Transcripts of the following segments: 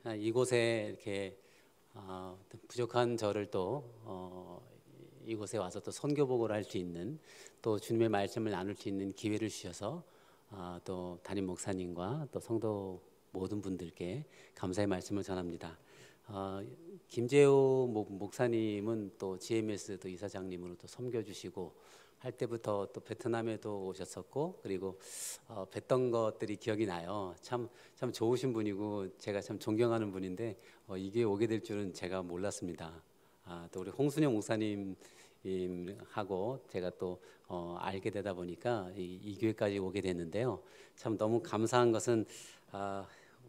네, 이곳에 이렇게 부족한 저를 또 이곳에 와서 또 선교 보고를 할 수 있는, 또 주님의 말씀을 나눌 수 있는 기회를 주셔서 또 담임 목사님과 또 성도 모든 분들께 감사의 말씀을 전합니다. 김재호 목사님은 또 GMS 또 이사장님으로 또 섬겨주시고 할 때부터 또 베트남에도 오셨었고, 그리고 뵀던 것들이 기억이 나요. 참 좋으신 분이고 제가 참 존경하는 분인데 이게 오게 될 줄은 제가 몰랐습니다. 또 우리 홍순영 목사님하고 제가 또 알게 되다 보니까 이 교회까지 오게 됐는데요. 참 너무 감사한 것은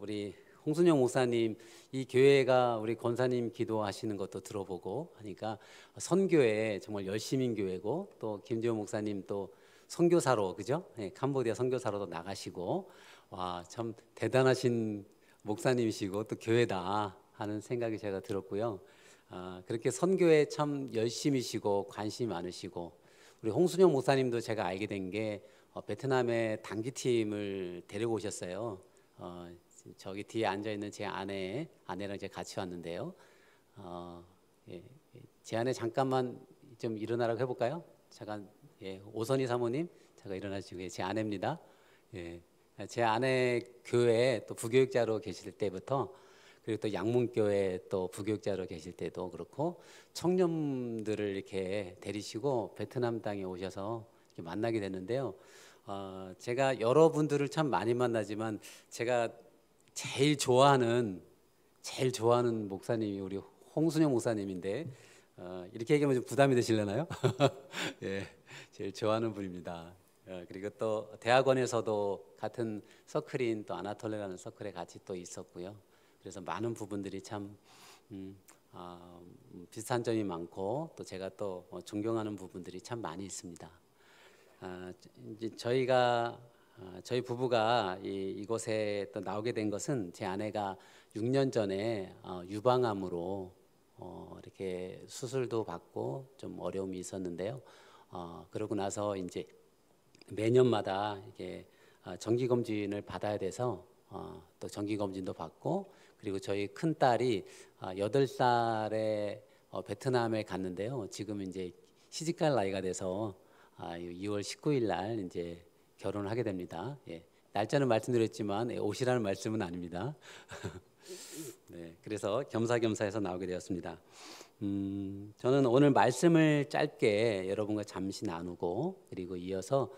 우리 홍순영 목사님, 이 교회가 우리 권사님 기도하시는 것도 들어보고 하니까 선교에 정말 열심인 교회고, 또 김재호 목사님 또 선교사로, 그죠? 네, 캄보디아 선교사로도 나가시고, 와, 참 대단하신 목사님이시고 또 교회다 하는 생각이 제가 들었고요. 그렇게 선교에 참 열심이시고 관심이 많으시고, 우리 홍순영 목사님도 제가 알게 된 게 베트남에 단기팀을 데리고 오셨어요. 저기 뒤에 앉아 있는 제 아내랑 제가 같이 왔는데요. 제 아내 잠깐만 좀 일어나라고 해볼까요? 잠깐, 오선희 사모님, 잠깐 일어나시고, 제 아내입니다. 제 아내 교회 또 부교육자로 계실 때부터, 그리고 또 양문교회 또 부교육자로 계실 때도 그렇고 청년들을 이렇게 데리시고 베트남 땅에 오셔서 이렇게 만나게 됐는데요. 제가 여러분들을 참 많이 만나지만 제가 제일 좋아하는 목사님이 우리 홍순영 목사님인데, 이렇게 얘기하면 좀 부담이 되시려나요? 예, 제일 좋아하는 분입니다. 그리고 또 대학원에서도 같은 서클인 또 아나톨레라는 서클에 같이 또 있었고요. 그래서 많은 부분들이 참 비슷한 점이 많고, 또 제가 또 존경하는 부분들이 참 많이 있습니다. 이제 저희 부부가 이곳에 또 나오게 된 것은, 제 아내가 6년 전에 유방암으로 이렇게 수술도 받고 좀 어려움이 있었는데요. 그러고 나서 이제 매년마다 이게 정기 검진을 받아야 돼서 또 정기 검진도 받고, 그리고 저희 큰 딸이 8살에 베트남에 갔는데요. 지금 이제 시집갈 나이가 돼서 2월 19일 날 이제 결혼을 하게 됩니다. 날짜는 말씀드렸지만 오시라는 말씀은 아닙니다. 네, 그래서 겸사겸사해서 나오게 되었습니다. 저는 오늘 말씀을 짧게 여러분과 잠시 나누고, 그리고 이어서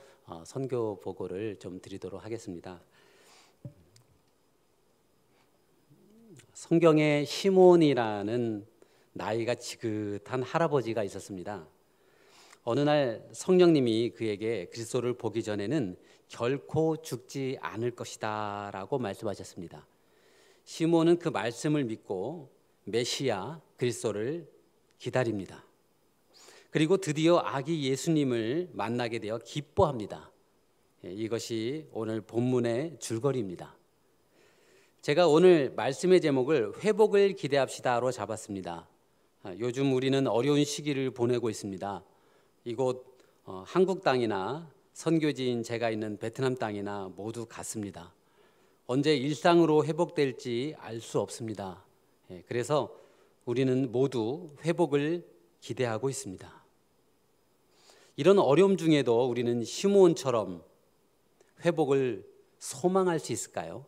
선교 보고를 좀 드리도록 하겠습니다. 성경에 시몬이라는 나이가 지긋한 할아버지가 있었습니다. 어느 날 성령님이 그에게 그리스도를 보기 전에는 결코 죽지 않을 것이다 라고 말씀하셨습니다. 시몬은 그 말씀을 믿고 메시아 그리스도를 기다립니다. 그리고 드디어 아기 예수님을 만나게 되어 기뻐합니다. 이것이 오늘 본문의 줄거리입니다. 제가 오늘 말씀의 제목을 회복을 기대합시다로 잡았습니다. 요즘 우리는 어려운 시기를 보내고 있습니다. 이곳 한국 땅이나 선교지인 제가 있는 베트남 땅이나 모두 같습니다. 언제 일상으로 회복될지 알 수 없습니다. 그래서 우리는 모두 회복을 기대하고 있습니다. 이런 어려움 중에도 우리는 시므온처럼 회복을 소망할 수 있을까요?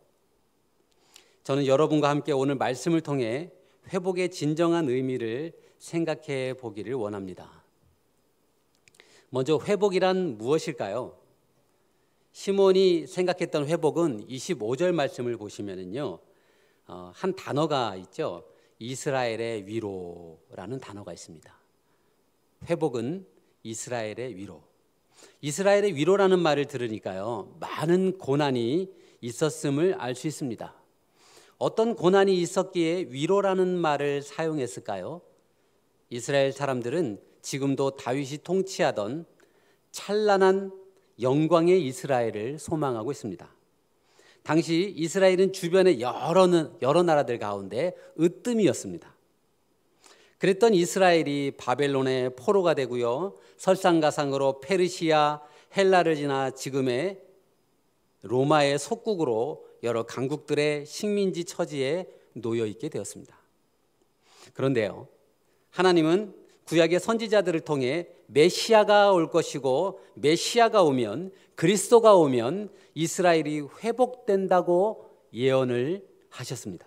저는 여러분과 함께 오늘 말씀을 통해 회복의 진정한 의미를 생각해 보기를 원합니다. 먼저 회복이란 무엇일까요? 시몬이 생각했던 회복은 25절 말씀을 보시면은요, 한 단어가 있죠. 이스라엘의 위로라는 단어가 있습니다. 회복은 이스라엘의 위로. 이스라엘의 위로라는 말을 들으니까요, 많은 고난이 있었음을 알 수 있습니다. 어떤 고난이 있었기에 위로라는 말을 사용했을까요? 이스라엘 사람들은 지금도 다윗이 통치하던 찬란한 영광의 이스라엘을 소망하고 있습니다. 당시 이스라엘은 주변의 여러 나라들 가운데 으뜸이었습니다. 그랬던 이스라엘이 바벨론의 포로가 되고요, 설상가상으로 페르시아, 헬라를 지나 지금의 로마의 속국으로 여러 강국들의 식민지 처지에 놓여 있게 되었습니다. 그런데요, 하나님은 구약의 선지자들을 통해 메시아가 올 것이고, 메시아가 오면, 그리스도가 오면 이스라엘이 회복된다고 예언을 하셨습니다.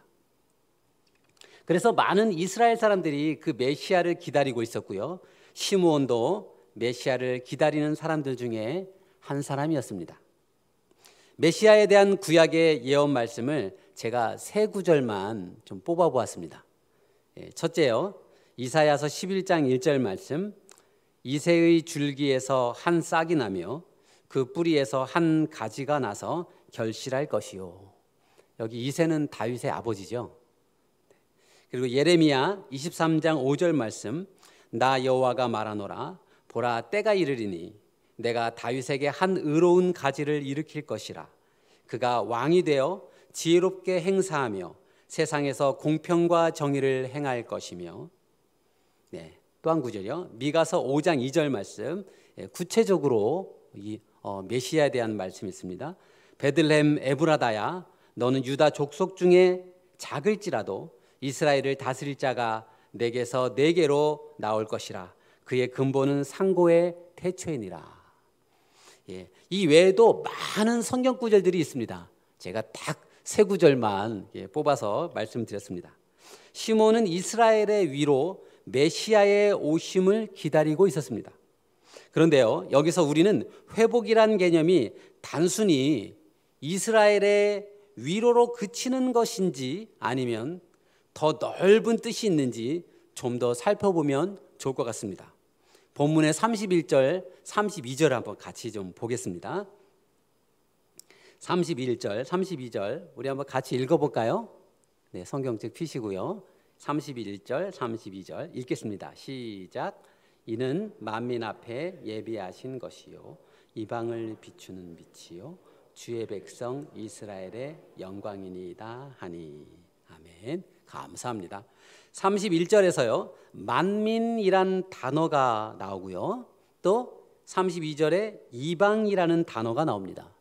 그래서 많은 이스라엘 사람들이 그 메시아를 기다리고 있었고요, 시므온도 메시아를 기다리는 사람들 중에 한 사람이었습니다. 메시아에 대한 구약의 예언 말씀을 제가 세 구절만 좀 뽑아보았습니다. 첫째요, 이사야서 11장 1절 말씀, 이새의 줄기에서 한 싹이 나며 그 뿌리에서 한 가지가 나서 결실할 것이요. 여기 이새는 다윗의 아버지죠. 그리고 예레미야 23장 5절 말씀, 나 여호와가 말하노라, 보라 때가 이르리니 내가 다윗에게 한 의로운 가지를 일으킬 것이라. 그가 왕이 되어 지혜롭게 행사하며 세상에서 공평과 정의를 행할 것이며. 또 한 구절이요, 미가서 5장 2절 말씀, 구체적으로 이 메시아에 대한 말씀이 있습니다. 베들레헴 에브라다야, 너는 유다 족속 중에 작을지라도 이스라엘을 다스릴 자가 내게서 내게로 나올 것이라. 그의 근본은 상고의 태초이니라. 이 외에도 많은 성경 구절들이 있습니다. 제가 딱 세 구절만 뽑아서 말씀드렸습니다. 시몬은 이스라엘의 위로 메시아의 오심을 기다리고 있었습니다. 그런데요, 여기서 우리는 회복이란 개념이 단순히 이스라엘의 위로로 그치는 것인지 아니면 더 넓은 뜻이 있는지 좀 더 살펴보면 좋을 것 같습니다. 본문의 31절, 32절 한번 같이 좀 보겠습니다. 31절, 32절 우리 한번 같이 읽어볼까요? 성경책 펴시고요. 31절, 32절 읽겠습니다. 시작. 이는 만민 앞에 예비하신 것이요 이방을 비추는 빛이요 주의 백성 이스라엘의 영광이니이다 하니. 아멘. 감사합니다. 31절에서요, 만민이란 단어가 나오고요, 또 32절에 이방이라는 단어가 나옵니다.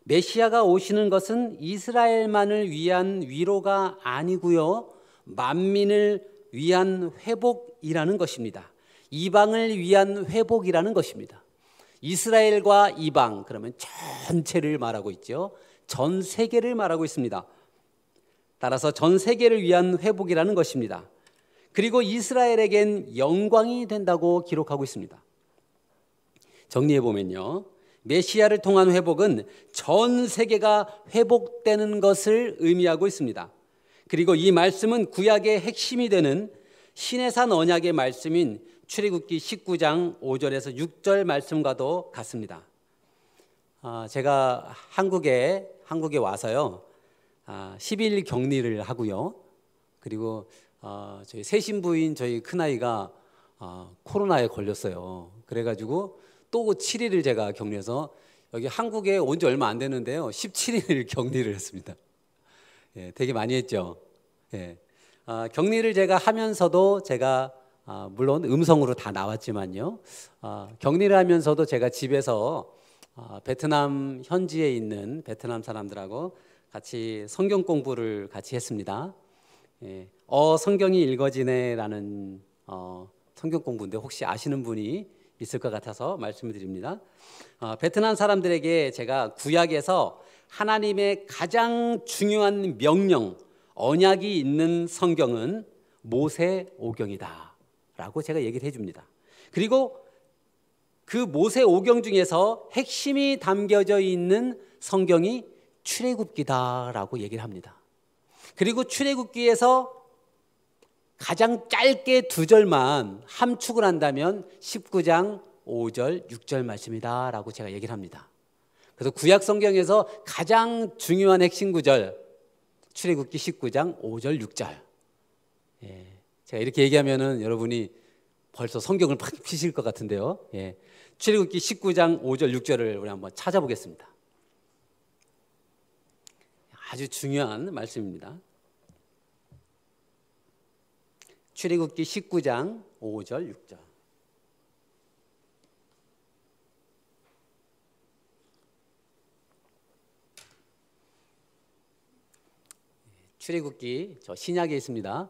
메시아가 오시는 것은 이스라엘만을 위한 위로가 아니고요, 만민을 위한 회복이라는 것입니다. 이방을 위한 회복이라는 것입니다. 이스라엘과 이방, 그러면 전체를 말하고 있죠. 전 세계를 말하고 있습니다. 따라서 전 세계를 위한 회복이라는 것입니다. 그리고 이스라엘에겐 영광이 된다고 기록하고 있습니다. 정리해 보면요, 메시아를 통한 회복은 전 세계가 회복되는 것을 의미하고 있습니다. 그리고 이 말씀은 구약의 핵심이 되는 시내산 언약의 말씀인 출애굽기 19장 5절에서 6절 말씀과도 같습니다. 제가 한국에 와서요, 10일 격리를 하고요, 그리고 저희 새 신부인 저희 큰아이가 코로나에 걸렸어요. 그래가지고 또 7일을 제가 격리해서 여기 한국에 온 지 얼마 안 됐는데요, 17일을 격리를 했습니다. 되게 많이 했죠. 격리를 제가 하면서도 제가 물론 음성으로 다 나왔지만요, 격리를 하면서도 제가 집에서 베트남 현지에 있는 베트남 사람들하고 같이 성경 공부를 같이 했습니다. 성경이 읽어지네라는 성경 공부인데 혹시 아시는 분이 있을 것 같아서 말씀을 드립니다. 베트남 사람들에게 제가 구약에서 하나님의 가장 중요한 명령, 언약이 있는 성경은 모세오경이다 라고 제가 얘기를 해줍니다. 그리고 그 모세오경 중에서 핵심이 담겨져 있는 성경이 출애굽기다라고 얘기를 합니다. 그리고 출애굽기에서 가장 짧게 두 절만 함축을 한다면 19장 5절, 6절 말씀이다라고 제가 얘기를 합니다. 그래서 구약 성경에서 가장 중요한 핵심 구절, 출애굽기 19장 5절, 6절. 제가 이렇게 얘기하면은 여러분이 벌써 성경을 팍 피실 것 같은데요. 출애굽기 19장 5절, 6절을 우리 한번 찾아보겠습니다. 아주 중요한 말씀입니다. 출애굽기 19장 5절 6절. 출애굽기 저 신약에 있습니다.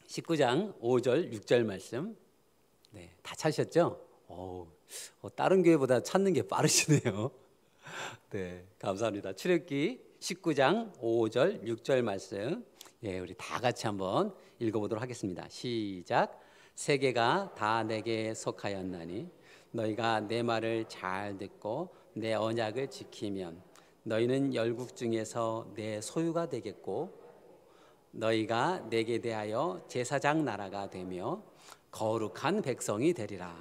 19장 5절 6절 말씀. 네, 다 찾으셨죠? 다른 교회보다 찾는 게 빠르시네요. 네, 감사합니다. 출애굽기 19장 5절 6절 말씀. 예, 우리 다 같이 한번 읽어보도록 하겠습니다. 시작. 세계가 다 내게 속하였나니 너희가 내 말을 잘 듣고 내 언약을 지키면 너희는 열국 중에서 내 소유가 되겠고 너희가 내게 대하여 제사장 나라가 되며 거룩한 백성이 되리라.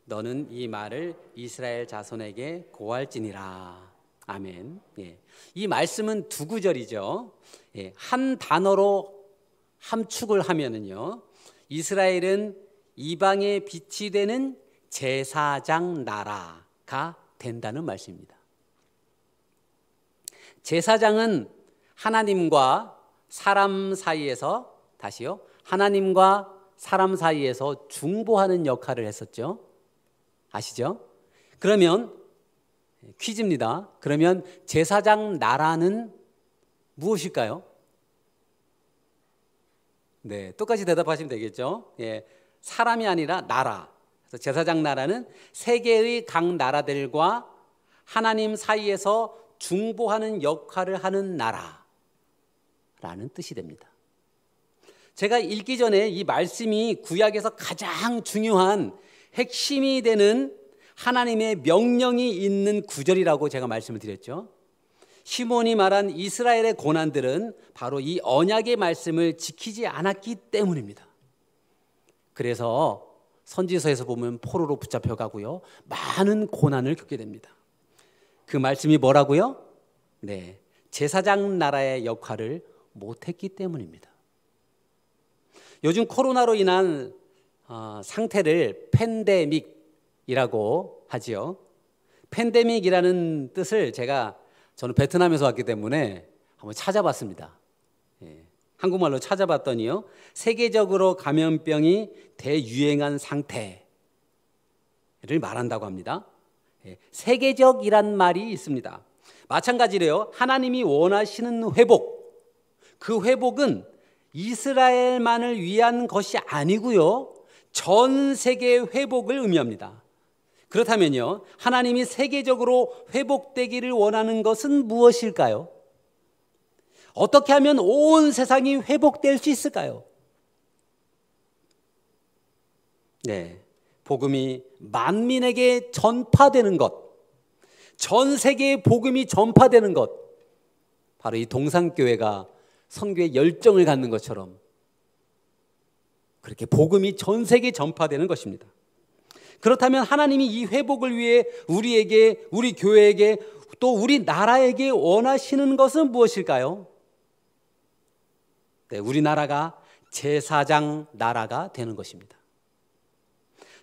너는 이 말을 이스라엘 자손에게 고할지니라. 아멘. 예. 이 말씀은 두 구절이죠. 예. 한 단어로 함축을 하면은요, 이스라엘은 이방의 빛이 되는 제사장 나라가 된다는 말씀입니다. 제사장은 하나님과 사람 사이에서, 다시요, 하나님과 사람 사이에서 중보하는 역할을 했었죠. 아시죠? 그러면 퀴즈입니다. 그러면 제사장 나라는 무엇일까요? 네, 똑같이 대답하시면 되겠죠. 예, 사람이 아니라 나라. 그래서 제사장 나라는 세계의 각 나라들과 하나님 사이에서 중보하는 역할을 하는 나라라는 뜻이 됩니다. 제가 읽기 전에 이 말씀이 구약에서 가장 중요한 핵심이 되는 하나님의 명령이 있는 구절이라고 제가 말씀을 드렸죠. 시몬이 말한 이스라엘의 고난들은 바로 이 언약의 말씀을 지키지 않았기 때문입니다. 그래서 선지서에서 보면 포로로 붙잡혀가고요, 많은 고난을 겪게 됩니다. 그 말씀이 뭐라고요? 네, 제사장 나라의 역할을 못했기 때문입니다. 요즘 코로나로 인한 상태를 팬데믹이라고 하지요. 팬데믹이라는 뜻을 저는 베트남에서 왔기 때문에 한번 찾아봤습니다. 예, 한국말로 찾아봤더니요, 세계적으로 감염병이 대유행한 상태를 말한다고 합니다. 예, 세계적이란 말이 있습니다. 마찬가지로요, 하나님이 원하시는 회복, 그 회복은 이스라엘만을 위한 것이 아니고요, 전 세계 회복을 의미합니다. 그렇다면요, 하나님이 세계적으로 회복되기를 원하는 것은 무엇일까요? 어떻게 하면 온 세상이 회복될 수 있을까요? 네, 복음이 만민에게 전파되는 것, 전 세계에 복음이 전파되는 것, 바로 이 동산교회가 선교에 열정을 갖는 것처럼 그렇게 복음이 전 세계에 전파되는 것입니다. 그렇다면 하나님이 이 회복을 위해 우리에게, 우리 교회에게, 또 우리 나라에게 원하시는 것은 무엇일까요? 네, 우리나라가 제사장 나라가 되는 것입니다.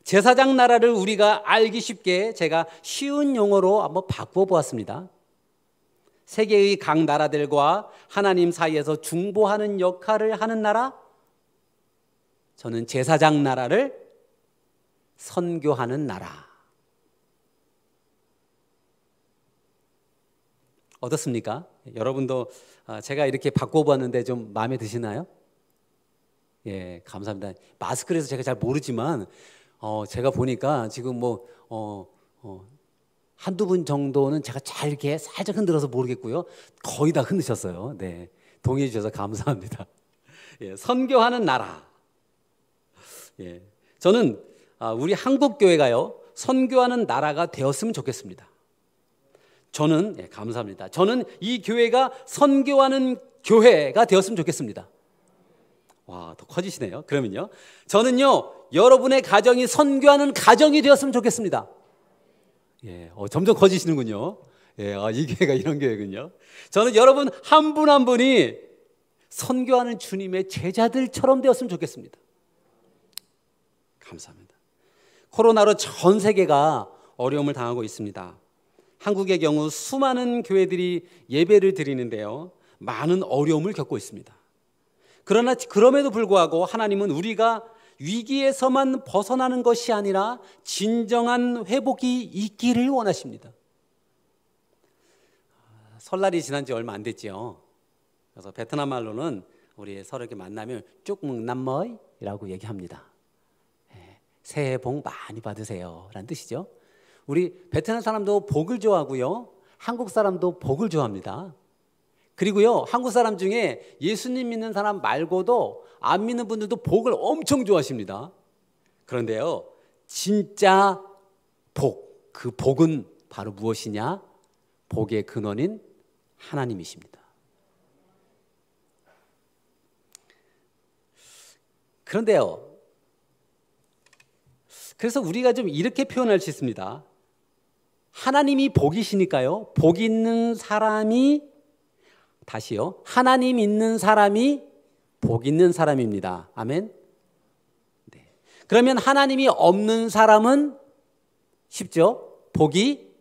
제사장 나라를 우리가 알기 쉽게 제가 쉬운 용어로 한번 바꿔보았습니다. 세계의 각 나라들과 하나님 사이에서 중보하는 역할을 하는 나라, 저는 제사장 나라를 선교하는 나라. 어떻습니까? 여러분도 제가 이렇게 바꿔보았는데 좀 마음에 드시나요? 예, 감사합니다. 마스크라서 제가 잘 모르지만 제가 보니까 지금 한두 분 정도는 제가 잘 이렇게 살짝 흔들어서 모르겠고요, 거의 다 흔드셨어요. 네, 동의해 주셔서 감사합니다. 예, 선교하는 나라. 예, 저는 우리 한국 교회가요, 선교하는 나라가 되었으면 좋겠습니다. 저는 감사합니다. 저는 이 교회가 선교하는 교회가 되었으면 좋겠습니다. 와, 더 커지시네요. 그러면요, 저는요, 여러분의 가정이 선교하는 가정이 되었으면 좋겠습니다. 예, 점점 커지시는군요. 예, 이 교회가 이런 교회군요. 저는 여러분 한 분 한 분이 선교하는 주님의 제자들처럼 되었으면 좋겠습니다. 감사합니다. 코로나로 전 세계가 어려움을 당하고 있습니다. 한국의 경우 수많은 교회들이 예배를 드리는데요, 많은 어려움을 겪고 있습니다. 그러나 그럼에도 불구하고 하나님은 우리가 위기에서만 벗어나는 것이 아니라 진정한 회복이 있기를 원하십니다. 설날이 지난 지 얼마 안 됐죠. 그래서 베트남 말로는 우리 서로 이렇게 만나면 쭉묵남머이라고 얘기합니다. 새해 복 많이 받으세요 라는 뜻이죠. 우리 베트남 사람도 복을 좋아하고요, 한국 사람도 복을 좋아합니다. 그리고요, 한국 사람 중에 예수님 믿는 사람 말고도 안 믿는 분들도 복을 엄청 좋아하십니다. 그런데요, 진짜 복, 그 복은 바로 무엇이냐? 복의 근원인 하나님이십니다. 그런데요, 그래서 우리가 좀 이렇게 표현할 수 있습니다. 하나님이 복이시니까요, 복 있는 사람이, 다시요, 하나님 있는 사람이 복 있는 사람입니다. 아멘. 네. 그러면 하나님이 없는 사람은 쉽죠? 복이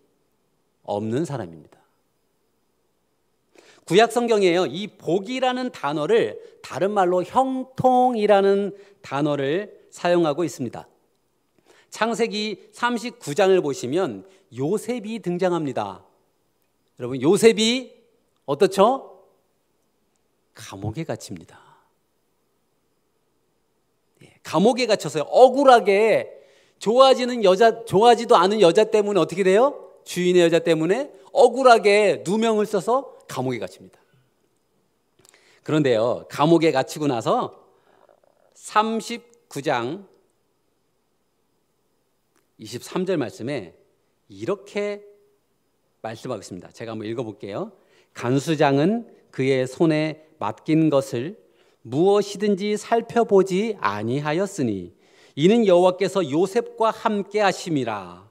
없는 사람입니다. 구약 성경에요, 이 복이라는 단어를 다른 말로 형통이라는 단어를 사용하고 있습니다. 창세기 39장을 보시면 요셉이 등장합니다. 여러분, 요셉이 어떻죠? 감옥에 갇힙니다. 감옥에 갇혀서요, 억울하게 좋아하지도 않은 여자 때문에 어떻게 돼요? 주인의 여자 때문에 억울하게 누명을 써서 감옥에 갇힙니다. 그런데요, 감옥에 갇히고 나서 39장 23절 말씀에 이렇게 말씀하고 있습니다. 제가 한번 읽어볼게요. 간수장은 그의 손에 맡긴 것을 무엇이든지 살펴보지 아니하였으니 이는 여호와께서 요셉과 함께 하심이라.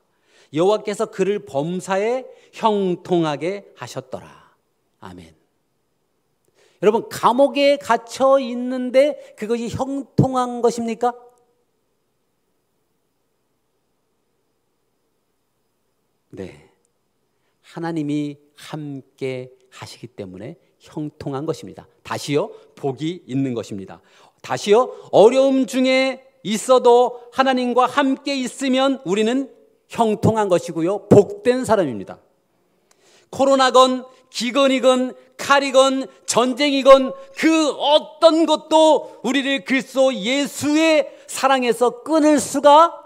여호와께서 그를 범사에 형통하게 하셨더라. 아멘. 여러분, 감옥에 갇혀 있는데 그것이 형통한 것입니까? 네. 하나님이 함께 하시기 때문에 형통한 것입니다. 다시요, 복이 있는 것입니다. 다시요, 어려움 중에 있어도 하나님과 함께 있으면 우리는 형통한 것이고요, 복된 사람입니다. 코로나건 기근이건 칼이건 전쟁이건 그 어떤 것도 우리를 그리스도 예수의 사랑에서 끊을 수가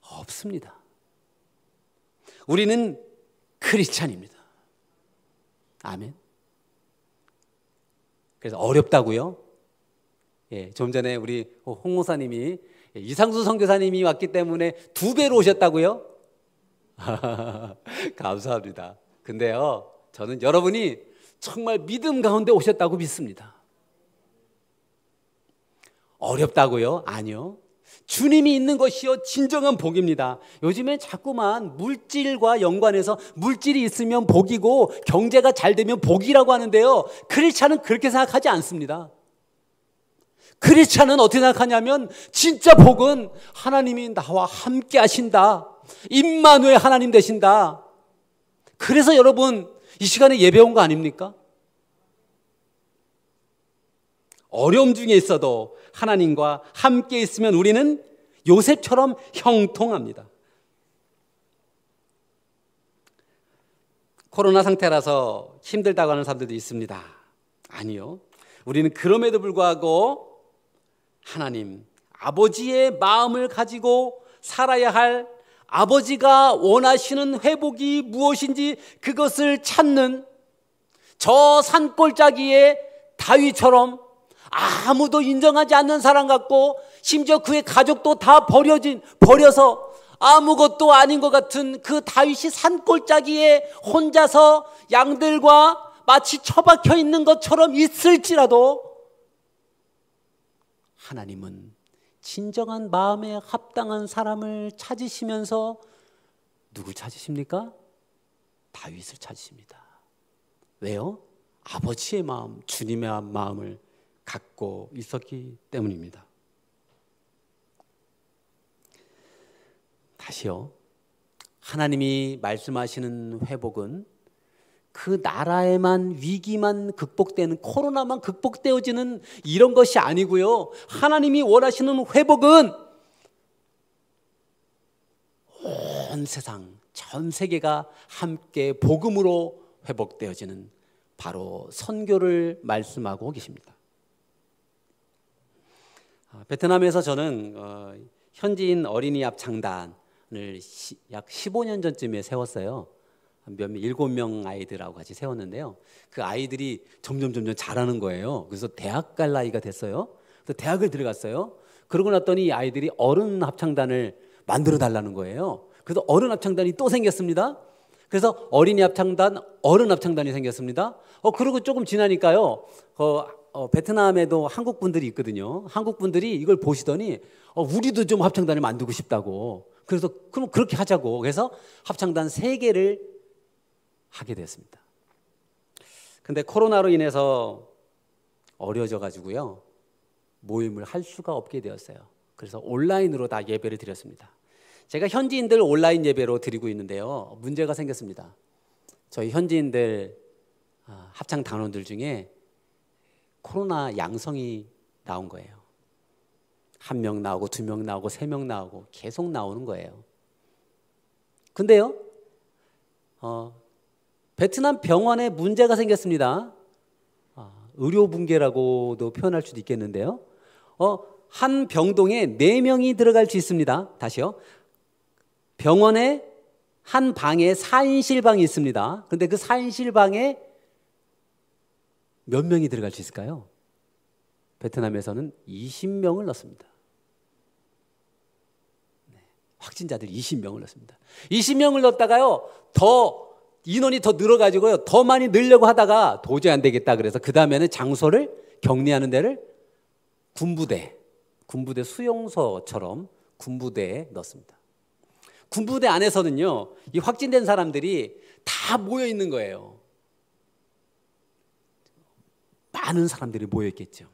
없습니다. 우리는 크리스찬입니다. 아멘. 그래서 어렵다고요? 좀 전에 우리 홍 목사님이 이상수 선교사님이 왔기 때문에 2배로 오셨다고요? 감사합니다. 근데요, 저는 여러분이 정말 믿음 가운데 오셨다고 믿습니다. 어렵다고요? 아니요. 주님이 있는 것이요 진정한 복입니다. 요즘에 자꾸만 물질과 연관해서 물질이 있으면 복이고 경제가 잘 되면 복이라고 하는데요, 크리스찬은 그렇게 생각하지 않습니다. 크리스찬은 어떻게 생각하냐면 진짜 복은 하나님이 나와 함께 하신다, 임마누엘 하나님 되신다. 그래서 여러분 이 시간에 예배 온 거 아닙니까? 어려움 중에 있어도 하나님과 함께 있으면 우리는 요셉처럼 형통합니다. 코로나 상태라서 힘들다고 하는 사람들도 있습니다. 아니요. 우리는 그럼에도 불구하고 하나님, 아버지의 마음을 가지고 살아야 할, 아버지가 원하시는 회복이 무엇인지 그것을 찾는 저 산골짜기의 다윗처럼 아무도 인정하지 않는 사람 같고 심지어 그의 가족도 다 버려서 아무것도 아닌 것 같은 그 다윗이 산골짜기에 혼자서 양들과 마치 처박혀 있는 것처럼 있을지라도 하나님은 진정한 마음에 합당한 사람을 찾으시면서 누구 찾으십니까? 다윗을 찾으십니다. 왜요? 아버지의 마음, 주님의 마음을 갖고 있었기 때문입니다. 다시요, 하나님이 말씀하시는 회복은 그 나라에만 위기만 극복되는, 코로나만 극복되어지는 이런 것이 아니고요, 하나님이 원하시는 회복은 온 세상, 전 세계가 함께 복음으로 회복되어지는 바로 선교를 말씀하고 계십니다. 베트남에서 저는 현지인 어린이 합창단을 약 15년 전쯤에 세웠어요. 몇몇 7명 아이들하고 같이 세웠는데요. 그 아이들이 점점 잘하는 거예요. 그래서 대학 갈 나이가 됐어요. 그래서 대학을 들어갔어요. 그러고 났더니 이 아이들이 어른 합창단을 만들어 달라는 거예요. 그래서 어른 합창단이 또 생겼습니다. 그래서 어린이 합창단, 어른 합창단이 생겼습니다. 그리고 조금 지나니까요. 베트남에도 한국 분들이 있거든요. 한국 분들이 이걸 보시더니 우리도 좀 합창단을 만들고 싶다고. 그래서 그럼 그렇게 하자고. 그래서 합창단 3개를 하게 됐습니다. 근데 코로나로 인해서 어려져 가지고요. 모임을 할 수가 없게 되었어요. 그래서 온라인으로 다 예배를 드렸습니다. 제가 현지인들 온라인 예배로 드리고 있는데요. 문제가 생겼습니다. 저희 현지인들 합창 단원들 중에 코로나 양성이 나온 거예요. 1명 나오고 2명 나오고 3명 나오고 계속 나오는 거예요. 근데요, 베트남 병원에 문제가 생겼습니다. 의료 붕괴라고도 표현할 수도 있겠는데요. 한 병동에 4명이 들어갈 수 있습니다. 다시요. 병원에 한 방에 4인실 방이 있습니다. 그런데 그 4인실 방에 몇 명이 들어갈 수 있을까요? 베트남에서는 20명을 넣습니다. 확진자들 20명을 넣습니다. 20명을 넣었다가요, 인원이 더 늘어가지고요, 더 많이 늘려고 하다가 도저히 안 되겠다 그래서 그 다음에는 장소를 격리하는 데를 군부대 수용소처럼 군부대에 넣습니다. 군부대 안에서는요, 이 확진된 사람들이 다 모여 있는 거예요. 많은 사람들이 모여 있겠죠.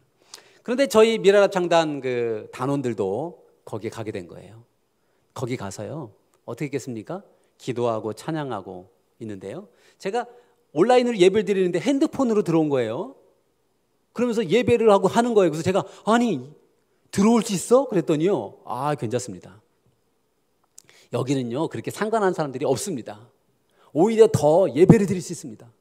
그런데 저희 미랄합창단 그 단원들도 거기에 가게 된 거예요. 거기 가서요, 어떻게 했겠습니까? 기도하고 찬양하고 있는데요. 제가 온라인으로 예배를 드리는데 핸드폰으로 들어온 거예요. 그러면서 예배를 하고 하는 거예요. 그래서 제가 아니 들어올 수 있어? 그랬더니요, 괜찮습니다. 여기는요 그렇게 상관한 사람들이 없습니다. 오히려 더 예배를 드릴 수 있습니다.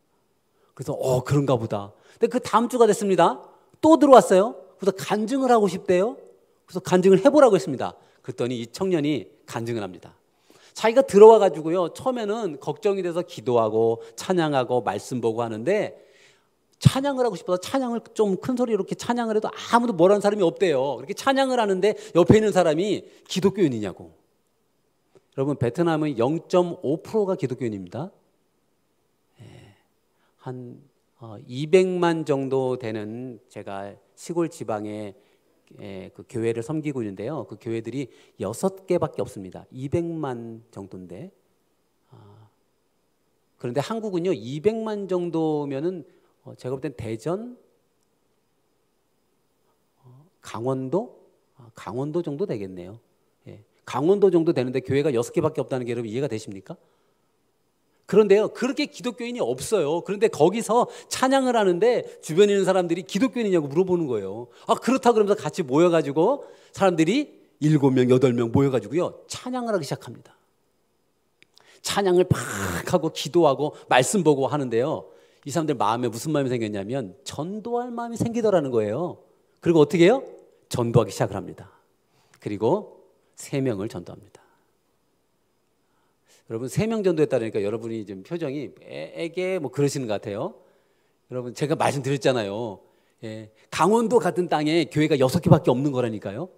그래서 그런가 보다. 근데 그 다음 주가 됐습니다. 또 들어왔어요. 그래서 간증을 하고 싶대요. 그래서 간증을 해보라고 했습니다. 그랬더니 이 청년이 간증을 합니다. 자기가 들어와 가지고요, 처음에는 걱정이 돼서 기도하고 찬양하고 말씀 보고 하는데, 찬양을 하고 싶어서 찬양을 좀 큰 소리로 이렇게 찬양을 해도 아무도 뭐라는 사람이 없대요. 그렇게 찬양을 하는데 옆에 있는 사람이 기독교인이냐고. 여러분, 베트남은 0.5%가 기독교인입니다. 한 200만 정도 되는, 제가 시골 지방에 그 교회를 섬기고 있는데요. 그 교회들이 6개밖에 없습니다. 200만 정도인데, 그런데 한국은요 200만 정도면은 제가 볼 땐 대전, 강원도 정도 되겠네요. 강원도 정도 되는데 교회가 6개밖에 없다는 게 여러분 이해가 되십니까? 그런데요, 그렇게 기독교인이 없어요. 그런데 거기서 찬양을 하는데 주변에 있는 사람들이 기독교인이냐고 물어보는 거예요. 그렇다 그러면서 같이 모여가지고 사람들이 7명, 8명 모여가지고요, 찬양을 하기 시작합니다. 찬양을 팍 하고 기도하고 말씀 보고 하는데요, 이 사람들 마음에 무슨 마음이 생겼냐면 전도할 마음이 생기더라는 거예요. 그리고 어떻게 해요? 전도하기 시작을 합니다. 그리고 3명을 전도합니다. 여러분, 3명 전도했다니까 여러분이 좀 표정이 애게 뭐 그러시는 것 같아요. 여러분, 제가 말씀드렸잖아요. 강원도 같은 땅에 교회가 6개밖에 없는 거라니까요.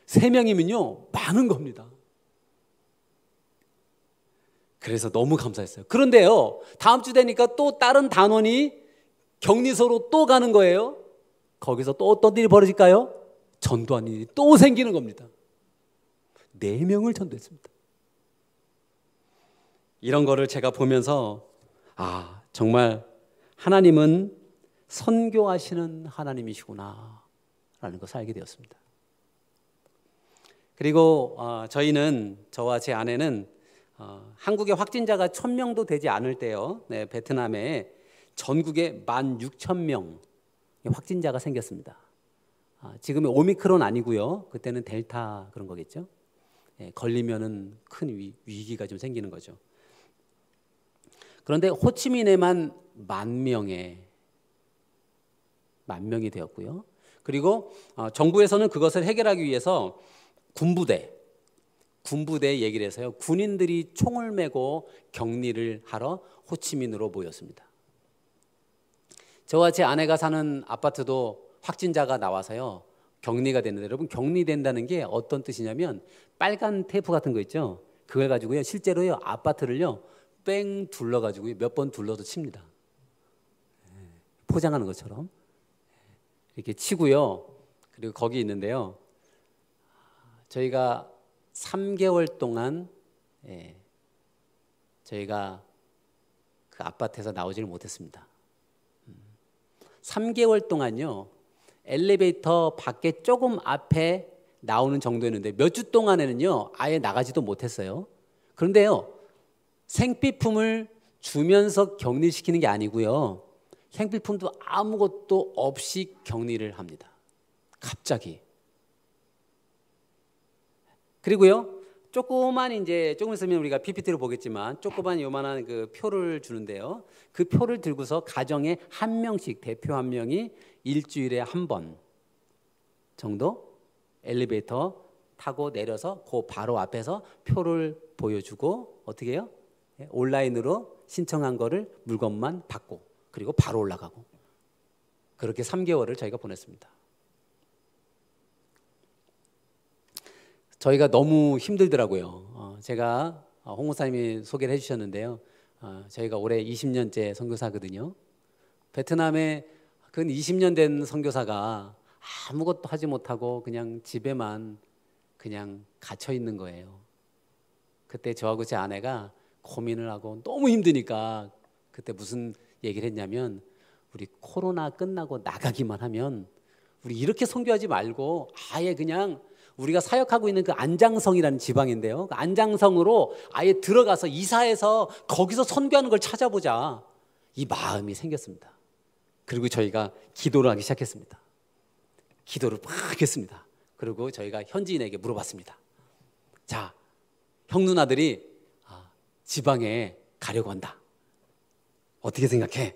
3명이면요 많은 겁니다. 그래서 너무 감사했어요. 그런데요, 다음 주 되니까 또 다른 단원이 격리소로 또 가는 거예요. 거기서 또 어떤 일이 벌어질까요? 전도한 일이 또 생기는 겁니다. 4명을 전도했습니다. 이런 거를 제가 보면서 정말 하나님은 선교하시는 하나님이시구나 라는 것을 알게 되었습니다. 그리고 저와 제 아내는 한국에 확진자가 1000명도 되지 않을 때요, 베트남에 전국에 16,000명 확진자가 생겼습니다. 지금은 오미크론 아니고요, 그때는 델타 그런 거겠죠. 걸리면은 큰 위기가 좀 생기는 거죠. 그런데 호치민에만 만 명이 되었고요. 그리고 정부에서는 그것을 해결하기 위해서 군부대 얘기를 해서요. 군인들이 총을 메고 격리를 하러 호치민으로 모였습니다. 저와 제 아내가 사는 아파트도 확진자가 나와서요. 격리가 됐는데, 여러분, 격리된다는 게 어떤 뜻이냐면 빨간 테이프 같은 거 있죠. 그걸 가지고요. 실제로요. 아파트를요. 뺑 둘러가지고 몇 번 둘러서 칩니다. 포장하는 것처럼 이렇게 치고요. 그리고 거기 있는데요. 저희가 3개월 동안 저희가 그 아파트에서 나오지를 못했습니다. 3개월 동안요. 엘리베이터 밖에 조금 앞에 나오는 정도였는데 몇 주 동안에는요. 아예 나가지도 못했어요. 그런데요. 생필품을 주면서 격리시키는 게 아니고요. 생필품도 아무것도 없이 격리를 합니다. 갑자기. 그리고요. 조금 있으면 우리가 PPT를 보겠지만 조그만 요만한 그 표를 주는데요. 그 표를 들고서 가정에 한 명씩, 대표 한 명이 일주일에 한 번 정도 엘리베이터 타고 내려서 그 바로 앞에서 표를 보여주고 어떻게 해요? 온라인으로 신청한 거를 물건만 받고 그리고 바로 올라가고 그렇게 3개월을 저희가 보냈습니다. 저희가 너무 힘들더라고요. 제가 홍 목사님이 소개를 해주셨는데요. 저희가 올해 20년째 선교사거든요. 베트남에 근 20년 된 선교사가 아무것도 하지 못하고 그냥 집에만 그냥 갇혀 있는 거예요. 그때 저하고 제 아내가 고민을 하고 너무 힘드니까 그때 무슨 얘기를 했냐면 우리 코로나 끝나고 나가기만 하면 우리 이렇게 선교하지 말고 아예 그냥 우리가 사역하고 있는 그 안장성이라는 지방인데요. 그 안장성으로 아예 들어가서 이사해서 거기서 선교하는 걸 찾아보자. 이 마음이 생겼습니다. 그리고 저희가 기도를 하기 시작했습니다. 기도를 막 했습니다. 그리고 저희가 현지인에게 물어봤습니다. 자, 형 누나들이 지방에 가려고 한다. 어떻게 생각해?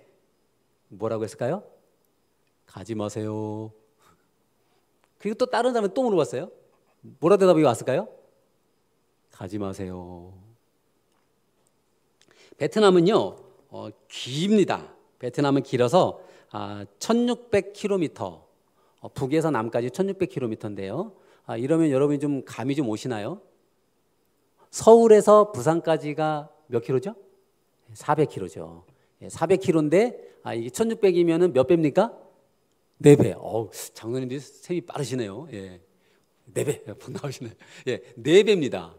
뭐라고 했을까요? 가지 마세요. 그리고 또 다른 사람은 또 물어봤어요. 뭐라 대답이 왔을까요? 가지 마세요. 베트남은요 깁니다. 베트남은 길어서 1600km 북에서 남까지 1600km인데요. 이러면 여러분이 좀 감이 좀 오시나요? 서울에서 부산까지가 몇 킬로죠? 400km죠. 400km인데 이게 1600이면은 몇 배입니까? 4배. 장로님들이 셈이 빠르시네요. 예. 4배. 나오시네요. 예, 4배입니다.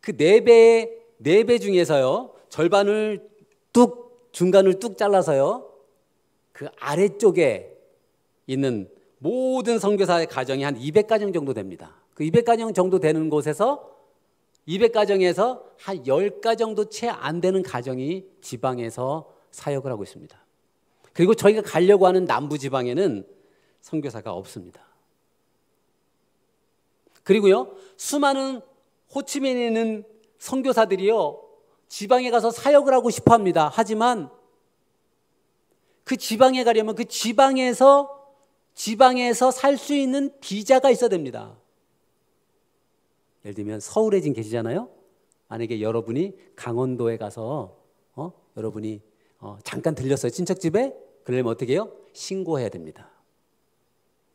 그 4배 중에서요. 절반을 중간을 뚝 잘라서요. 그 아래쪽에 있는 모든 선교사의 가정이 한 200가정 정도 됩니다. 그 200가정 정도 되는 곳에서 200가정에서 한 10가정 정도 채 안 되는 가정이 지방에서 사역을 하고 있습니다. 그리고 저희가 가려고 하는 남부 지방에는 선교사가 없습니다. 그리고요, 수많은 호치민에 있는 선교사들이요, 지방에 가서 사역을 하고 싶어 합니다. 하지만 그 지방에 가려면 그 지방에서 살 수 있는 비자가 있어야 됩니다. 예를 들면 서울에 지금 계시잖아요. 만약에 여러분이 강원도에 가서 여러분이 잠깐 들렸어요. 친척집에. 그러려면 어떻게 해요? 신고해야 됩니다.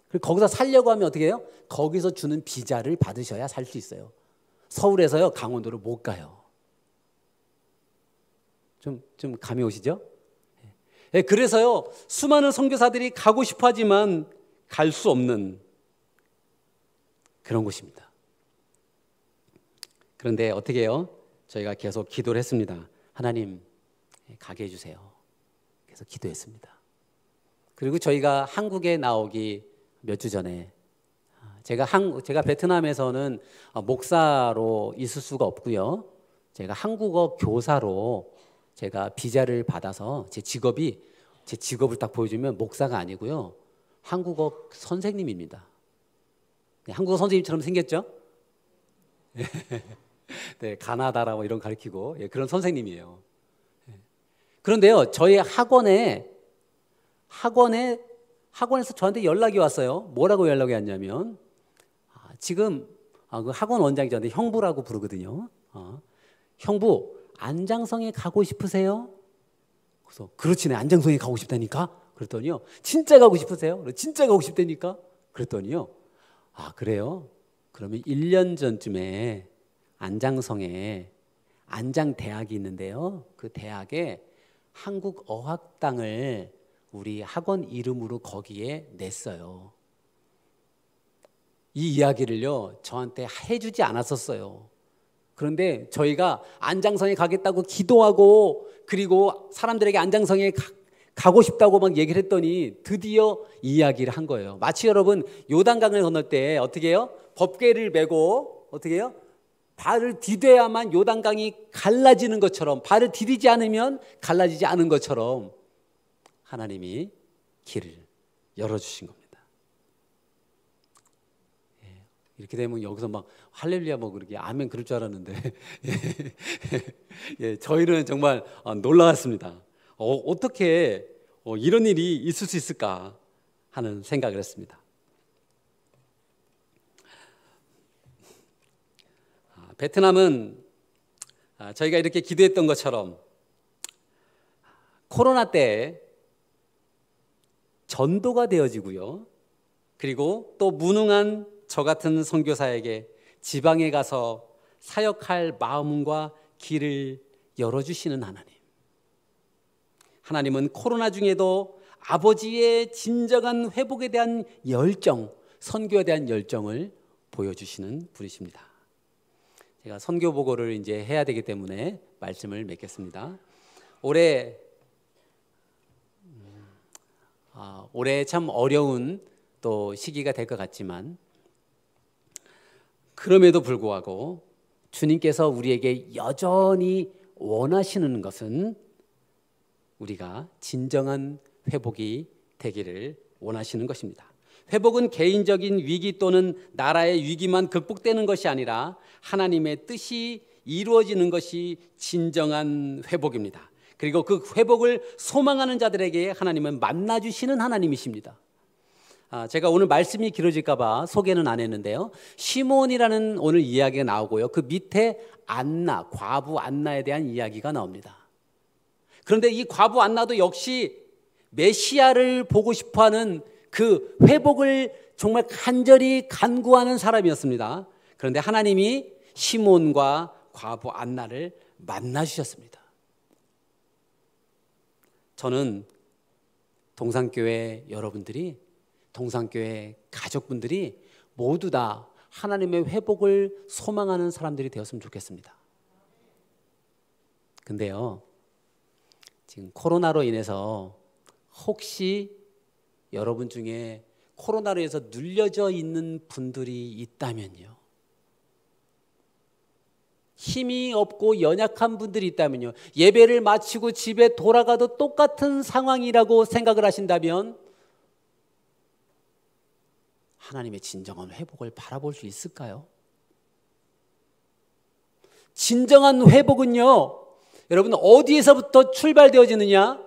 그리고 거기서 살려고 하면 어떻게 해요? 거기서 주는 비자를 받으셔야 살 수 있어요. 서울에서요 강원도를 못 가요. 좀 감이 오시죠? 예, 그래서요 수많은 선교사들이 가고 싶어 하지만 갈 수 없는 그런 곳입니다. 그런데 어떻게 해요? 저희가 계속 기도를 했습니다. 하나님 가게 해주세요. 계속 기도했습니다. 그리고 저희가 한국에 나오기 몇 주 전에 제가 베트남에서는 목사로 있을 수가 없고요. 제가 한국어 교사로 제가 비자를 받아서 제 직업을 딱 보여주면 목사가 아니고요. 한국어 선생님입니다. 네, 한국어 선생님처럼 생겼죠? 네, 가나다라 뭐 이런 가르치고 그런 선생님이에요. 그런데요, 저희 학원에서 저한테 연락이 왔어요. 뭐라고 연락이 왔냐면, 지금 그 학원 원장이 저한테 형부라고 부르거든요. 형부, 안장성에 가고 싶으세요? 그래서 그렇지, 내 안장성에 가고 싶다니까? 그랬더니요, 진짜 가고 싶으세요? 진짜 가고 싶다니까? 그랬더니요, 그래요? 그러면 1년 전쯤에 안장성에 안장대학이 있는데요, 그 대학에 한국어학당을 우리 학원 이름으로 거기에 냈어요. 이 이야기를요, 저한테 해주지 않았었어요. 그런데 저희가 안장성에 가겠다고 기도하고, 그리고 사람들에게 안장성에 가고 싶다고 막 얘기를 했더니 드디어 이 이야기를 한 거예요. 마치 여러분 요단강을 건널 때 어떻게 해요? 법궤를 메고 어떻게 해요? 발을 디뎌야만 요단강이 갈라지는 것처럼, 발을 디디지 않으면 갈라지지 않은 것처럼 하나님이 길을 열어주신 겁니다. 이렇게 되면 여기서 막 할렐루야 뭐 그렇게 아멘 그럴 줄 알았는데 저희는 정말 놀라웠습니다. 어떻게 이런 일이 있을 수 있을까 하는 생각을 했습니다. 베트남은 저희가 이렇게 기도했던 것처럼 코로나 때 전도가 되어지고요, 그리고 또 무능한 저 같은 선교사에게 지방에 가서 사역할 마음과 길을 열어주시는 하나님은 코로나 중에도 아버지의 진정한 회복에 대한 열정, 선교에 대한 열정을 보여주시는 분이십니다. 제가 선교 보고를 이제 해야 되기 때문에 말씀을 맺겠습니다. 올해 참 어려운 또 시기가 될 것 같지만, 그럼에도 불구하고 주님께서 우리에게 여전히 원하시는 것은 우리가 진정한 회복이 되기를 원하시는 것입니다. 회복은 개인적인 위기 또는 나라의 위기만 극복되는 것이 아니라 하나님의 뜻이 이루어지는 것이 진정한 회복입니다. 그리고 그 회복을 소망하는 자들에게 하나님은 만나주시는 하나님이십니다. 제가 오늘 말씀이 길어질까 봐 소개는 안 했는데요, 시몬이라는 오늘 이야기가 나오고요, 그 밑에 안나, 과부 안나에 대한 이야기가 나옵니다. 그런데 이 과부 안나도 역시 메시아를 보고 싶어하는 그 회복을 정말 간절히 간구하는 사람이었습니다. 그런데 하나님이 시몬과 과부 안나를 만나주셨습니다. 저는 동산교회 여러분들이, 동산교회 가족분들이 모두 다 하나님의 회복을 소망하는 사람들이 되었으면 좋겠습니다. 근데요, 지금 코로나로 인해서 혹시 여러분 중에 코로나로 인해서 눌려져 있는 분들이 있다면요, 힘이 없고 연약한 분들이 있다면요, 예배를 마치고 집에 돌아가도 똑같은 상황이라고 생각을 하신다면 하나님의 진정한 회복을 바라볼 수 있을까요? 진정한 회복은요, 여러분 어디에서부터 출발되어지느냐?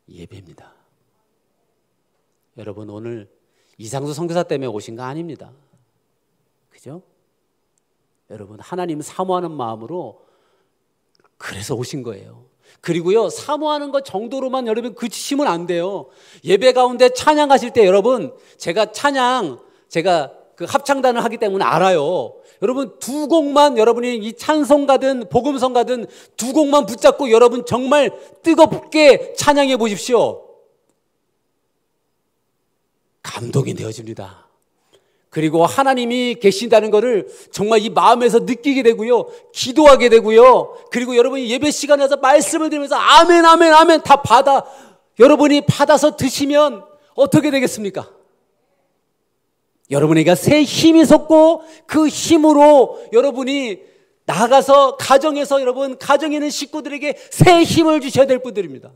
예배입니다. 여러분 오늘 이상수 선교사 때문에 오신 거 아닙니다. 그죠? 여러분 하나님 사모하는 마음으로 그래서 오신 거예요. 그리고요, 사모하는 것 정도로만 여러분 그치시면 안 돼요. 예배 가운데 찬양하실 때 여러분, 제가 그 합창단을 하기 때문에 알아요. 여러분 두 곡만, 여러분이 이 찬송가든 복음성가든 두 곡만 붙잡고 여러분 정말 뜨겁게 찬양해 보십시오. 감동이 되어집니다. 그리고 하나님이 계신다는 것을 정말 이 마음에서 느끼게 되고요, 기도하게 되고요, 그리고 여러분이 예배 시간에 와서 말씀을 들으면서 아멘 아멘 아멘 다 여러분이 받아서 드시면 어떻게 되겠습니까? 여러분에게 새 힘이 솟고 그 힘으로 여러분이 나가서 가정에서, 여러분 가정에 있는 식구들에게 새 힘을 주셔야 될 분들입니다.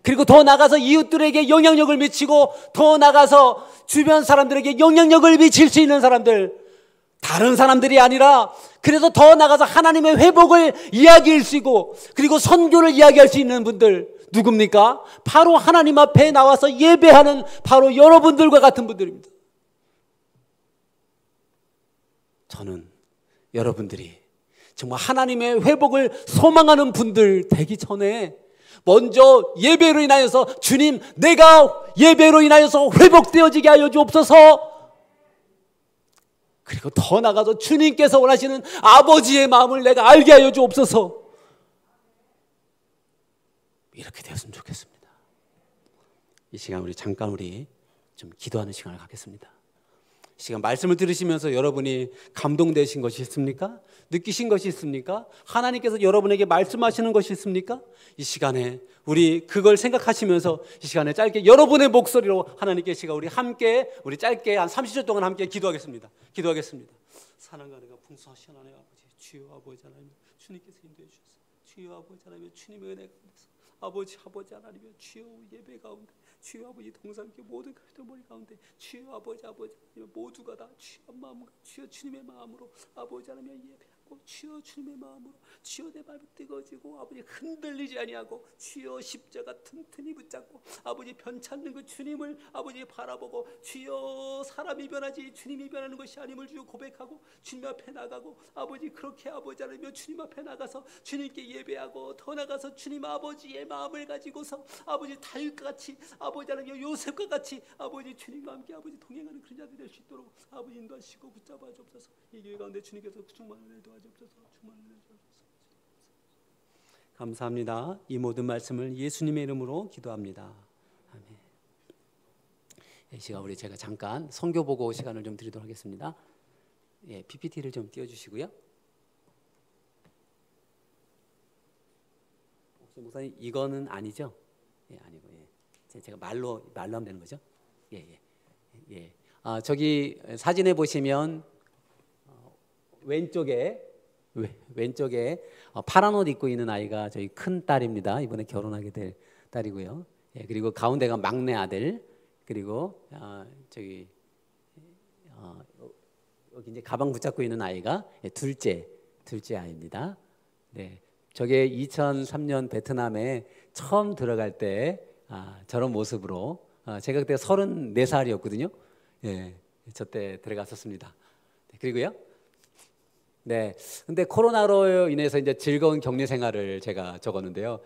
그리고 더 나가서 이웃들에게 영향력을 미치고 더 나가서 주변 사람들에게 영향력을 미칠 수 있는 사람들, 다른 사람들이 아니라 그래서 더 나가서 하나님의 회복을 이야기할 수 있고 그리고 선교를 이야기할 수 있는 분들 누굽니까? 바로 하나님 앞에 나와서 예배하는 바로 여러분들과 같은 분들입니다. 저는 여러분들이 정말 하나님의 회복을 소망하는 분들 되기 전에 먼저 예배로 인하여서 주님 내가 예배로 인하여서 회복되어지게 하여 주옵소서. 그리고 더 나아가서 주님께서 원하시는 아버지의 마음을 내가 알게 하여 주옵소서. 이렇게 되었으면 좋겠습니다. 이 시간 우리 잠깐 좀 기도하는 시간을 갖겠습니다. 이 시간 말씀을 들으시면서 여러분이 감동되신 것이 있습니까? 느끼신 것이 있습니까? 하나님께서 여러분에게 말씀하시는 것이 있습니까? 이 시간에 우리 그걸 생각하시면서 이 시간에 짧게 여러분의 목소리로 하나님께 시간 우리 짧게 한 30초 동안 함께 기도하겠습니다. 사랑과 은혜가 풍성하신 하나님 아버지, 주여 아버지 하나님, 주님께서 인도해 주셔서 주여 아버지 하나님, 주님의 은혜 가운데서 아버지 하나님의 주여 예배 가운데 주여 아버지 동상께 모든 그리스도 머리 가운데 주여 아버지 모두가 다 주여 마음과 주여 주님의 마음으로 아버지 하나님 예배하고 주여 주님의 마음으로 주여 내 마음이 뜨거워지고 아버지 흔들리지 아니하고 주여 십자가 튼튼히 붙잡고 아버지 변찮는 그 주님을 아버지 바라보고 주여 사람이 변하지 주님이 변하는 것이 아님을 주여 고백하고 주님 앞에 나가고 아버지 그렇게 아버지 하나님 주님 앞에 나가서 주님께 예배하고 더 나가서 주님 아버지의 마음을 가지고서 아버지 다윗과 같이 아버지 하나님 요셉과 같이 아버지 주님과 함께 아버지 동행하는 그런 자들이 될 수 있도록 아버지 인도하시고 붙잡아 주옵소서. 이 교회 가운데 주님께서 충만을 도와주옵소서. 감사합니다. 이 모든 말씀을 예수님의 이름으로 기도합니다. 아멘. 이 시간 제가 잠깐 선교 보고 시간을 좀 드리도록 하겠습니다. 예, PPT를 좀 띄워주시고요. 혹시 목사님 이거는 아니죠? 예, 아니고 제가 말로 하면 되는 거죠? 예. 저기 사진에 보시면 왼쪽에 파란 옷 입고 있는 아이가 저희 큰 딸입니다. 이번에 결혼하게 될 딸이고요. 예, 그리고 가운데가 막내 아들, 그리고 여기 이제 가방 붙잡고 있는 아이가 둘째 아이입니다. 네, 저게 2003년 베트남에 처음 들어갈 때 저런 모습으로 제가 그때 34살이었거든요. 예, 저 때 들어갔었습니다. 네, 그리고요. 네, 근데 코로나로 인해서 이제 즐거운 격리 생활을 제가 적었는데요.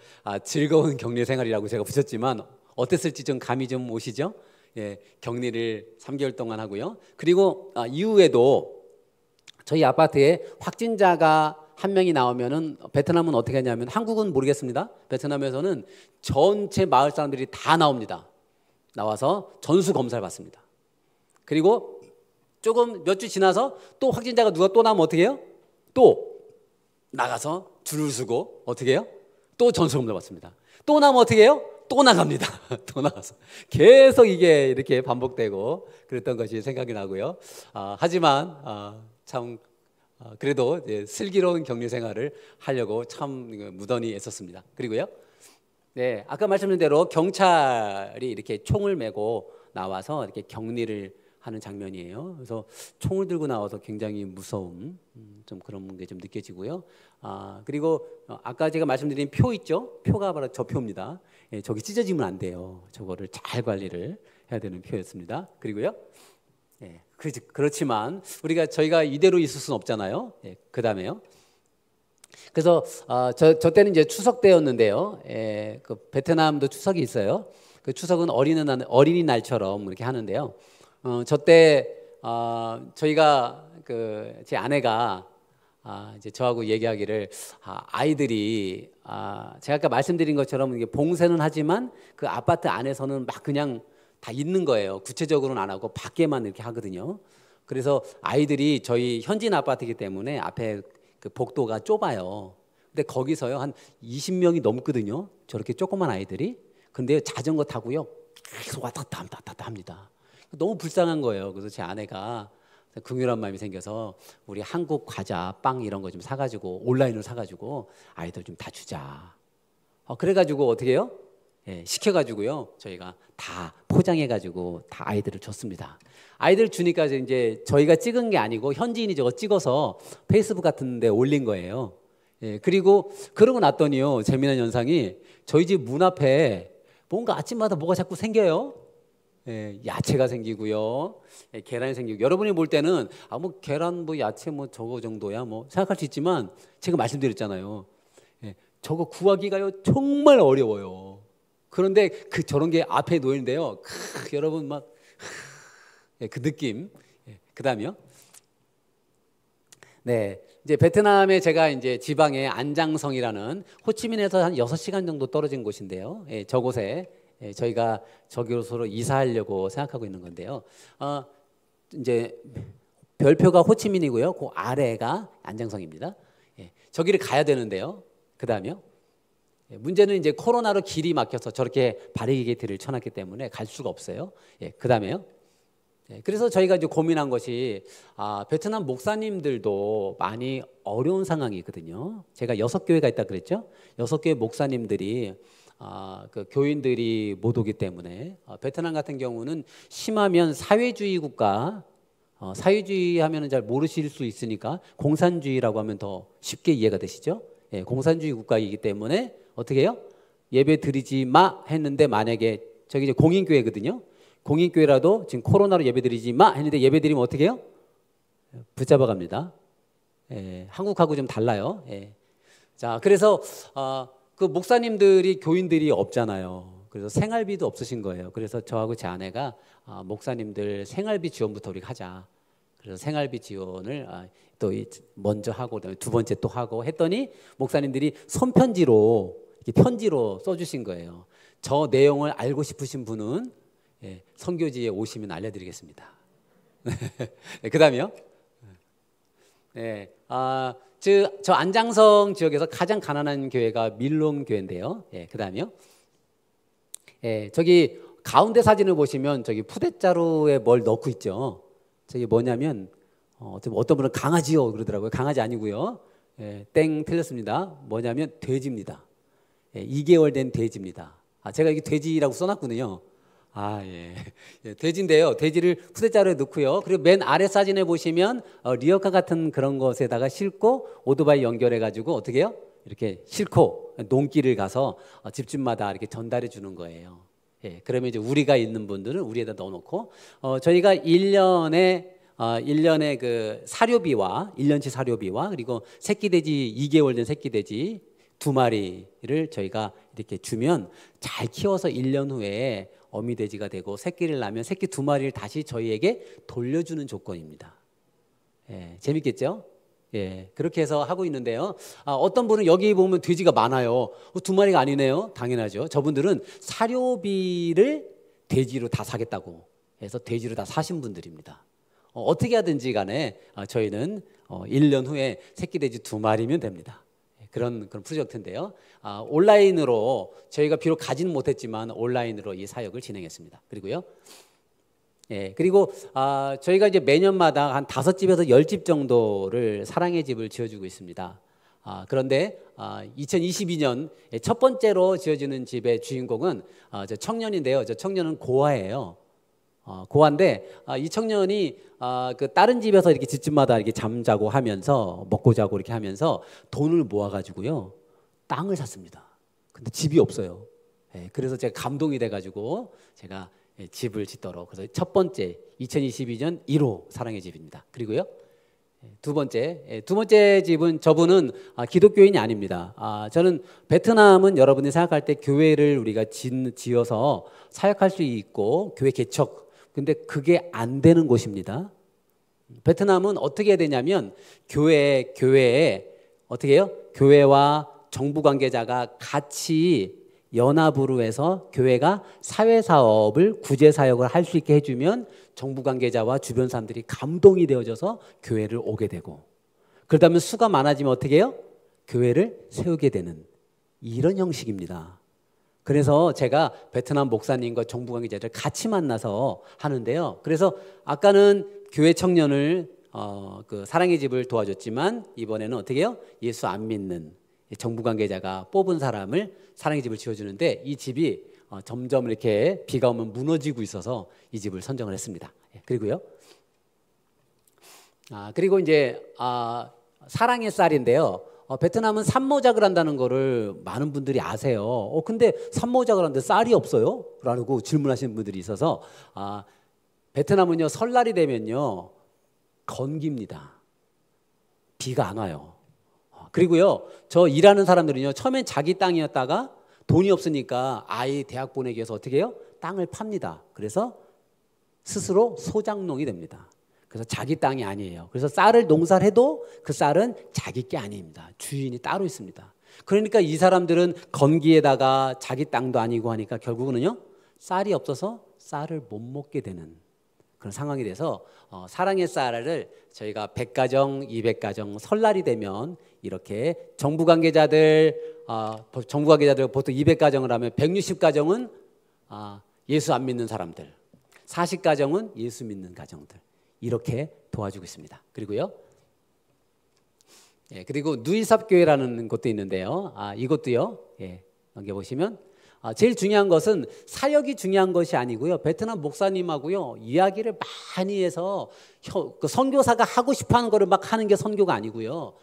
즐거운 격리 생활이라고 제가 붙였지만 어땠을지 좀 감이 좀 오시죠? 예, 격리를 3개월 동안 하고요. 그리고 이후에도 저희 아파트에 확진자가 한 명이 나오면은 베트남은 어떻게 하냐면 한국은 모르겠습니다. 베트남에서는 전체 마을 사람들이 다 나옵니다. 나와서 전수 검사를 받습니다. 그리고 조금 몇 주 지나서 또 확진자가 누가 또 나오면 어떻게 해요? 또 나가서 줄을 서고 어떻게 해요? 또 전수 검사 받습니다. 또 나오면 어떻게 해요? 또 나갑니다. 또 나가서 계속 이게 이렇게 반복되고 그랬던 것이 생각이 나고요. 하지만 참 그래도 슬기로운 격리 생활을 하려고 참 무던히 애썼습니다. 그리고요. 네, 아까 말씀드린 대로 경찰이 이렇게 총을 메고 나와서 이렇게 격리를 하는 장면이에요. 그래서 총을 들고 나와서 굉장히 무서움, 좀 그런 게 좀 느껴지고요. 그리고 아까 제가 말씀드린 표 있죠? 표가 바로 저 표입니다. 예, 저기 찢어지면 안 돼요. 저거를 잘 관리를 해야 되는 표였습니다. 그리고요. 예, 그렇지만 저희가 이대로 있을 수는 없잖아요. 예, 그 다음에요. 그래서 저 때는 이제 추석 때였는데요. 예, 그 베트남도 추석이 있어요. 그 추석은 어린이날처럼 이렇게 하는데요. 저 때 저희가 제 아내가 이제 저하고 얘기하기를 아이들이 제가 아까 말씀드린 것처럼 이게 봉쇄는 하지만 그 아파트 안에서는 막 그냥 다 있는 거예요. 구체적으로는 안 하고 밖에만 이렇게 하거든요. 그래서 아이들이 저희 현진 아파트이기 때문에 앞에 그 복도가 좁아요. 근데 거기서요 한 20명이 넘거든요. 저렇게 조그만 아이들이. 근데 자전거 타고요 계속 왔다 갔다 합니다. 너무 불쌍한 거예요. 그래서 제 아내가 긍휼한 마음이 생겨서 우리 한국 과자, 빵 이런 거 좀 사가지고 온라인으로 사가지고 아이들 좀 다 주자. 그래가지고 어떻게 해요? 예, 시켜가지고요 저희가 다 포장해가지고 다 아이들을 줬습니다. 아이들 주니까 이제 저희가 찍은 게 아니고 현지인이 저거 찍어서 페이스북 같은 데 올린 거예요. 예, 그리고 그러고 났더니요, 재미난 현상이 저희 집 문 앞에 뭔가 아침마다 뭐가 자꾸 생겨요. 예, 야채가 생기고요, 예, 계란이 생기고. 여러분이 볼 때는 뭐 계란 뭐 야채 뭐 저거 정도야 뭐 생각할 수 있지만 제가 말씀드렸잖아요. 예, 저거 구하기가요 정말 어려워요. 그런데 저런 게 앞에 놓이는데요, 여러분 막 예, 그 느낌. 예, 그다음이요. 네, 이제 베트남에 제가 이제 지방의 안장성이라는 호치민에서 한 6시간 정도 떨어진 곳인데요. 예, 저곳에 저희가 저곳으로 이사하려고 생각하고 있는 건데요. 이제 별표가 호치민이고요. 그 아래가 안장성입니다. 예, 저기를 가야 되는데요. 그다음이요. 예, 문제는 이제 코로나로 길이 막혀서 저렇게 바리게이트를 쳐놨기 때문에 갈 수가 없어요. 예, 그다음에요. 예, 그래서 저희가 이제 고민한 것이 베트남 목사님들도 많이 어려운 상황이 있거든요. 제가 6교회가 있다 그랬죠. 6교회 목사님들이 그 교인들이 못 오기 때문에 베트남 같은 경우는 심하면 사회주의 국가, 사회주의 하면은 잘 모르실 수 있으니까 공산주의라고 하면 더 쉽게 이해가 되시죠. 예, 공산주의 국가이기 때문에 어떻게 해요? 예배 드리지 마 했는데 만약에 저기 이제 공인교회거든요. 공인교회라도 지금 코로나로 예배 드리지 마 했는데 예배 드리면 어떻게 해요? 붙잡아 갑니다. 예, 한국하고 좀 달라요. 예. 자, 그래서 그 목사님들이 교인들이 없잖아요. 그래서 생활비도 없으신 거예요. 그래서 저하고 제 아내가 목사님들 생활비 지원부터 우리가 하자. 그래서 생활비 지원을 또 먼저 하고 두 번째 또 하고 했더니 목사님들이 손편지로 이렇게 편지로 써주신 거예요. 저 내용을 알고 싶으신 분은 선교지에 오시면 알려드리겠습니다. 그다음이요. 네, 저 안장성 지역에서 가장 가난한 교회가 밀롱 교회인데요. 예, 그다음이요. 예, 저기 가운데 사진을 보시면 저기 푸대자루에 뭘 넣고 있죠. 저기 뭐냐면 어떤 분은 강아지요 그러더라고요. 강아지 아니고요. 예, 땡 틀렸습니다. 뭐냐면 돼지입니다. 예, 2개월 된 돼지입니다. 제가 이게 돼지라고 써놨거든요. 예. 예, 돼지인데요. 돼지를 푸대자루에 넣고요. 그리고 맨 아래 사진에 보시면 리어카 같은 그런 것에다가 싣고 오토바이 연결해가지고 어떻게 해요? 이렇게 싣고 농길을 가서 집집마다 이렇게 전달해 주는 거예요. 예, 그러면 이제 우리가 있는 분들은 우리에다 넣어놓고 저희가 1년에 그 사료비와 1년치 사료비와 그리고 새끼 돼지 2개월 된 새끼 돼지 2마리를 저희가 이렇게 주면 잘 키워서 1년 후에 어미돼지가 되고 새끼를 낳으면 새끼 2마리를 다시 저희에게 돌려주는 조건입니다. 예, 재밌겠죠? 예, 그렇게 해서 하고 있는데요. 어떤 분은 여기 보면 돼지가 많아요. 2마리가 아니네요. 당연하죠. 저분들은 사료비를 돼지로 다 사겠다고 해서 돼지로 다 사신 분들입니다. 어떻게 하든지 간에 저희는 1년 후에 새끼 돼지 2마리면 됩니다. 그런 프로젝트인데요. 온라인으로 저희가 비록 가지는 못했지만 온라인으로 이 사역을 진행했습니다. 그리고요. 예, 그리고 저희가 이제 매년마다 한 5집에서 10집 정도를 사랑의 집을 지어주고 있습니다. 그런데 2022년 첫 번째로 지어지는 집의 주인공은 저 청년인데요. 저 청년은 고아예요. 고아인데 이 청년이 그 다른 집에서 이렇게 집집마다 이렇게 잠자고 하면서 먹고 자고 이렇게 하면서 돈을 모아가지고요 땅을 샀습니다. 근데 집이 없어요. 예, 그래서 제가 감동이 돼가지고 제가 집을 짓도록 그래서 첫 번째 2022년 1호 사랑의 집입니다. 그리고요 두 번째 집은 저분은 기독교인이 아닙니다. 저는 베트남은 여러분이 생각할 때 교회를 우리가 지어서 사역할 수 있고 교회 개척 근데 그게 안 되는 곳입니다. 베트남은 어떻게 해야 되냐면 교회에 어떻게 해요? 교회와 정부 관계자가 같이 연합으로 해서 교회가 사회사업을 구제사역을 할 수 있게 해주면 정부 관계자와 주변 사람들이 감동이 되어져서 교회를 오게 되고 그러다면 수가 많아지면 어떻게 해요? 교회를 세우게 되는 이런 형식입니다. 그래서 제가 베트남 목사님과 정부 관계자를 같이 만나서 하는데요. 그래서 아까는 교회 청년을 그 사랑의 집을 도와줬지만 이번에는 어떻게 해요? 예수 안 믿는 정부 관계자가 뽑은 사람을 사랑의 집을 지어주는데 이 집이 점점 이렇게 비가 오면 무너지고 있어서 이 집을 선정을 했습니다. 그리고요. 그리고 이제 사랑의 쌀인데요. 베트남은 산모작을 한다는 거를 많은 분들이 아세요. 근데 산모작을 하는데 쌀이 없어요? 라고 질문하시는 분들이 있어서 베트남은요 설날이 되면요 건기입니다. 비가 안 와요. 그리고요 저 일하는 사람들은요 처음엔 자기 땅이었다가 돈이 없으니까 아이 대학 보내기 위해서 어떻게 해요? 땅을 팝니다. 그래서 스스로 소장농이 됩니다. 그래서 자기 땅이 아니에요. 그래서 쌀을 농사를 해도 그 쌀은 자기 게 아닙니다. 주인이 따로 있습니다. 그러니까 이 사람들은 건기에다가 자기 땅도 아니고 하니까 결국은요 쌀이 없어서 쌀을 못 먹게 되는 그런 상황이 돼서 사랑의 쌀을 저희가 100가정, 200가정 설날이 되면 이렇게 정부 관계자들 보통 200가정을 하면 160가정은 예수 안 믿는 사람들, 40가정은 예수 믿는 가정들 이렇게 도와주고 있습니다. 그리고요, 그리고 누이삽교회라는 곳도 있는데요. 이것도요, 넘겨보시면 제일 중요한 것은 사역이 중요한 것이 아니고요. 베트남 목사님하고요 이야기를 많이 해서 그 선교사가 하고 싶어하는 거를 막 하는 게 선교가 아니고요.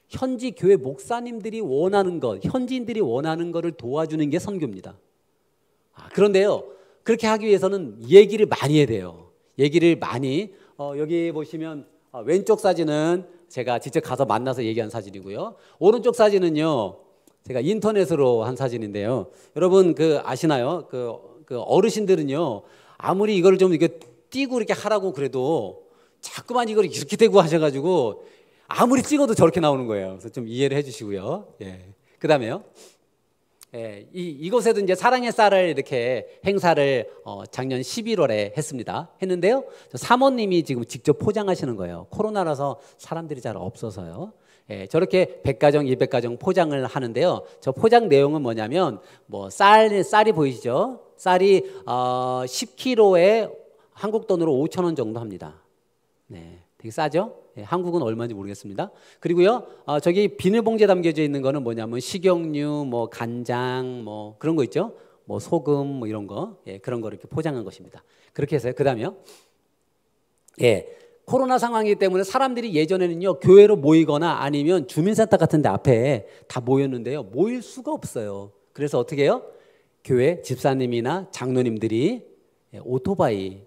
현지 교회 목사님들이 원하는 것, 현지인들이 원하는 거를 도와주는 게 선교입니다. 그런데요, 그렇게 하기 위해서는 얘기를 많이 해야 돼요. 얘기를 많이. 여기 보시면 왼쪽 사진은 제가 직접 가서 만나서 얘기한 사진이고요. 오른쪽 사진은요, 제가 인터넷으로 한 사진인데요. 여러분 아시나요? 그 어르신들은요, 아무리 이걸 좀 이렇게 띄고 이렇게 하라고 그래도 자꾸만 이걸 이렇게 대고 하셔가지고 아무리 찍어도 저렇게 나오는 거예요. 그래서 좀 이해를 해주시고요. 그 다음에요. 이곳에도 이제 사랑의 쌀을 이렇게 행사를 작년 11월에 했는데요. 사모님이 지금 직접 포장하시는 거예요. 코로나라서 사람들이 잘 없어서요. 저렇게 100가정, 200가정 포장을 하는데요. 저 포장 내용은 뭐냐면 쌀이 보이시죠? 쌀이 10kg에 한국 돈으로 5,000원 정도 합니다. 되게 싸죠? 한국은 얼마인지 모르겠습니다. 그리고요, 저기 비닐봉지에 담겨져 있는 거는 뭐냐면 식용유, 간장, 그런 거 있죠? 소금, 이런 거, 그런 거를 이렇게 포장한 것입니다. 그렇게 해서요. 그 다음에요. 코로나 상황이기 때문에 사람들이 예전에는요, 교회로 모이거나 아니면 주민센터 같은 데 앞에 다 모였는데요. 모일 수가 없어요. 그래서 어떻게 해요? 교회 집사님이나 장로님들이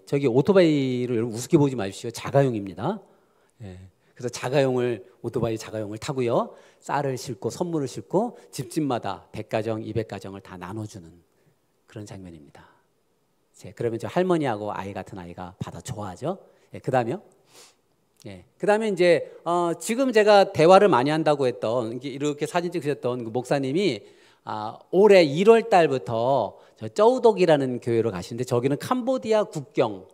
저기 오토바이를 여러분 우습게 보지 마십시오. 자가용입니다. 그래서 오토바이 자가용을 타고요, 쌀을 싣고 선물을 싣고 집집마다 100가정, 200가정을 다 나눠주는 그런 장면입니다. 그러면 저 할머니하고 아이 같은 아이가 받아 좋아하죠. 그 다음에요. 그 다음에 이제 지금 제가 대화를 많이 한다고 했던 이렇게 사진 찍으셨던 그 목사님이 올해 1월 달부터 저 쩌우독이라는 교회로 가시는데 저기는 캄보디아 국경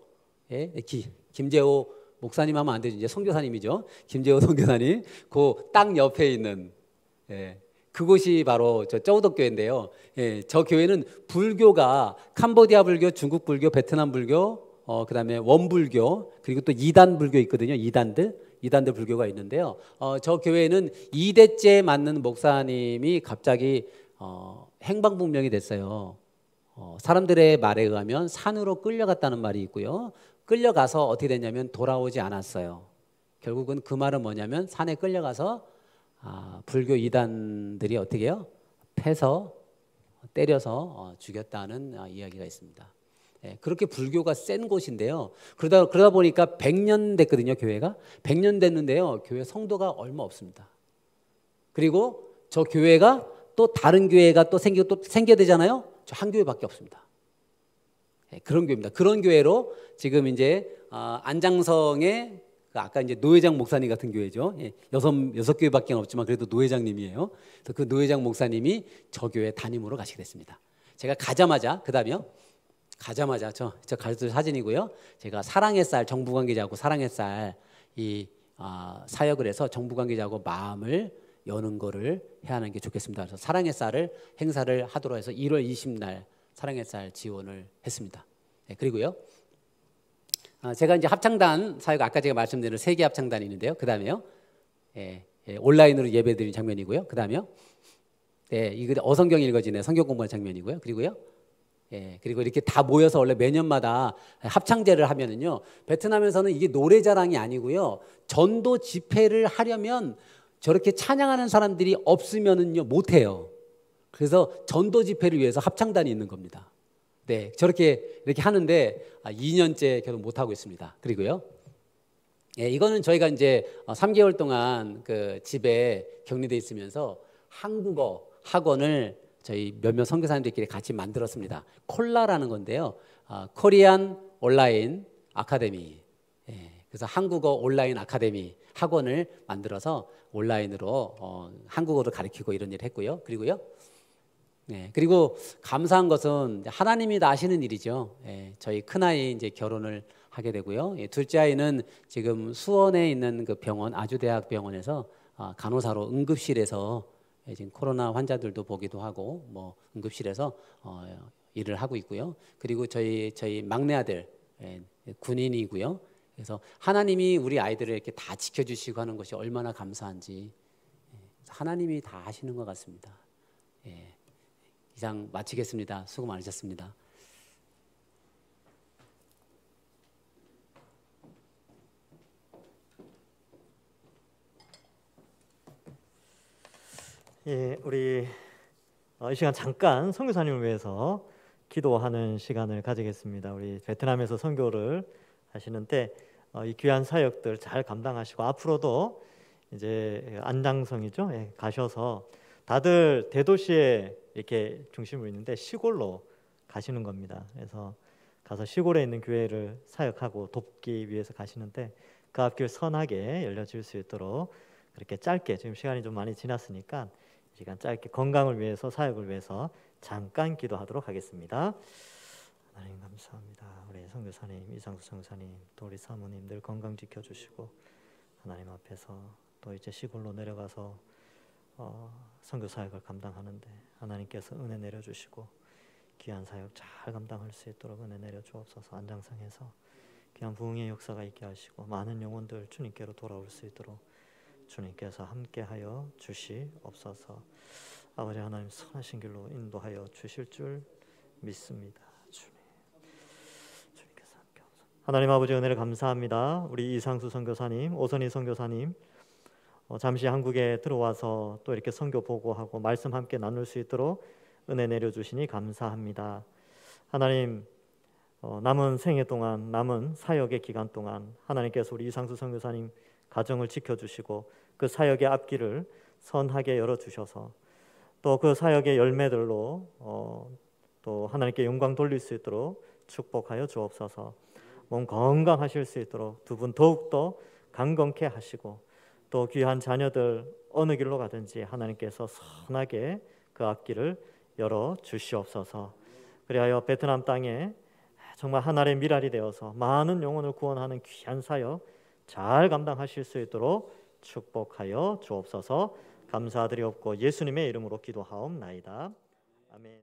김재호 목사님 하면 안 되죠. 이제 선교사님이죠. 김재호 선교사님. 그 땅 옆에 있는 그곳이 바로 저 쩌우독 교회인데요. 저 교회는 불교가 캄보디아 불교, 중국 불교, 베트남 불교, 그다음에 원불교, 그리고 또 이단 불교 있거든요. 이단들 불교가 있는데요. 저 교회는 2대째 맡는 목사님이 갑자기 행방불명이 됐어요. 사람들의 말에 의하면 산으로 끌려갔다는 말이 있고요. 끌려가서 어떻게 됐냐면 돌아오지 않았어요. 결국은 그 말은 뭐냐면 산에 끌려가서 불교 이단들이 어떻게 해요? 패서 때려서 죽였다는 이야기가 있습니다. 그렇게 불교가 센 곳인데요. 그러다 보니까 100년 됐거든요. 교회가 100년 됐는데요. 교회 성도가 얼마 없습니다. 그리고 저 교회가 또 다른 교회가 또 생겨야 되잖아요. 저 한 교회밖에 없습니다. 그런 교회입니다. 그런 교회로 지금 이제 안장성의 아까 이제 노회장 목사님 같은 교회죠. 여섯 교회밖에 없지만 그래도 노회장님이에요. 그래서 그 노회장 목사님이 저 교회 담임으로 가시게 됐습니다. 제가 가자마자 저 가족들 사진이고요. 제가 사랑의 쌀 정부 관계자하고 사랑의 쌀 사역을 해서 정부 관계자하고 마음을 여는 거를 해야 하는 게 좋겠습니다. 그래서 사랑의 쌀을 행사를 하도록 해서 1월 20날 사랑의 쌀 지원을 했습니다. 그리고요, 제가 이제 합창단 사역 아까 제가 말씀드린 세계 합창단이 있는데요. 그 다음에요, 온라인으로 예배드리는 장면이고요. 그 다음에요, 이거 어성경 읽어지네 성경 공부하는 장면이고요. 그리고요, 예, 그리고 이렇게 다 모여서 원래 매년마다 합창제를 하면은요, 베트남에서는 이게 노래자랑이 아니고요, 전도 집회를 하려면 저렇게 찬양하는 사람들이 없으면은요 못해요. 그래서 전도 집회를 위해서 합창단이 있는 겁니다. 네, 저렇게 이렇게 하는데 2년째 계속 못 하고 있습니다. 그리고요, 예, 이거는 저희가 이제 3개월 동안 그 집에 격리돼 있으면서 한국어 학원을 저희 몇몇 선교사님들끼리 같이 만들었습니다. 콜라라는 건데요, 코리안 온라인 아카데미. 예, 그래서 한국어 온라인 아카데미 학원을 만들어서 온라인으로 한국어를 가르치고 이런 일을 했고요. 그리고요, 예, 그리고 감사한 것은 하나님이 다 아시는 일이죠. 예, 저희 큰아이 이제 결혼을 하게 되고요. 예, 둘째 아이는 지금 수원에 있는 그 병원, 아주대학 병원에서 간호사로 응급실에서 지금 코로나 환자들도 보기도 하고 뭐 응급실에서 일을 하고 있고요. 그리고 저희 막내 아들 군인이고요. 그래서 하나님이 우리 아이들을 이렇게 다 지켜주시고 하는 것이 얼마나 감사한지 하나님이 다 하시는 것 같습니다. 예, 이상 마치겠습니다. 수고 많으셨습니다. 예, 우리 이 시간 잠깐 선교사님을 위해서 기도하는 시간을 가지겠습니다. 우리 베트남에서 선교를 하시는데 이 귀한 사역들 잘 감당하시고 앞으로도 이제 안장성이죠. 예, 가셔서 다들 대도시에 이렇게 중심으로 있는데 시골로 가시는 겁니다. 그래서 가서 시골에 있는 교회를 사역하고 돕기 위해서 가시는데 그 앞길 선하게 열려질 수 있도록 그렇게 짧게, 지금 시간이 좀 많이 지났으니까 시간 짧게 건강을 위해서, 사역을 위해서 잠깐 기도하도록 하겠습니다. 하나님 감사합니다. 우리 선교사님, 이상수 선교사님, 또 우리 사모님들 건강 지켜주시고 하나님 앞에서 또 이제 시골로 내려가서 선교 사역을 감당하는데 하나님께서 은혜 내려주시고 귀한 사역 잘 감당할 수 있도록 은혜 내려 주옵소서. 안장성에서 귀한 부흥의 역사가 있게 하시고 많은 영혼들 주님께로 돌아올 수 있도록 주님께서 함께하여 주시옵소서. 아버지 하나님 선하신 길로 인도하여 주실 줄 믿습니다. 주님께서 함께하소서. 하나님 아버지 은혜를 감사합니다. 우리 이상수 선교사님, 오선희 선교사님 잠시 한국에 들어와서 또 이렇게 선교 보고하고 말씀 함께 나눌 수 있도록 은혜 내려주시니 감사합니다. 하나님 남은 생애 동안, 남은 사역의 기간 동안 하나님께서 우리 이상수 선교사님 가정을 지켜주시고 그 사역의 앞길을 선하게 열어주셔서 또 그 사역의 열매들로 또 하나님께 영광 돌릴 수 있도록 축복하여 주옵소서. 몸 건강하실 수 있도록 두 분 더욱더 강건케 하시고 또 귀한 자녀들 어느 길로 가든지 하나님께서 선하게 그 앞길을 열어 주시옵소서. 그리하여 베트남 땅에 정말 하나의 미랄이 되어서 많은 영혼을 구원하는 귀한 사역 잘 감당하실 수 있도록 축복하여 주옵소서. 감사드리옵고 예수님의 이름으로 기도하옵나이다. 아멘.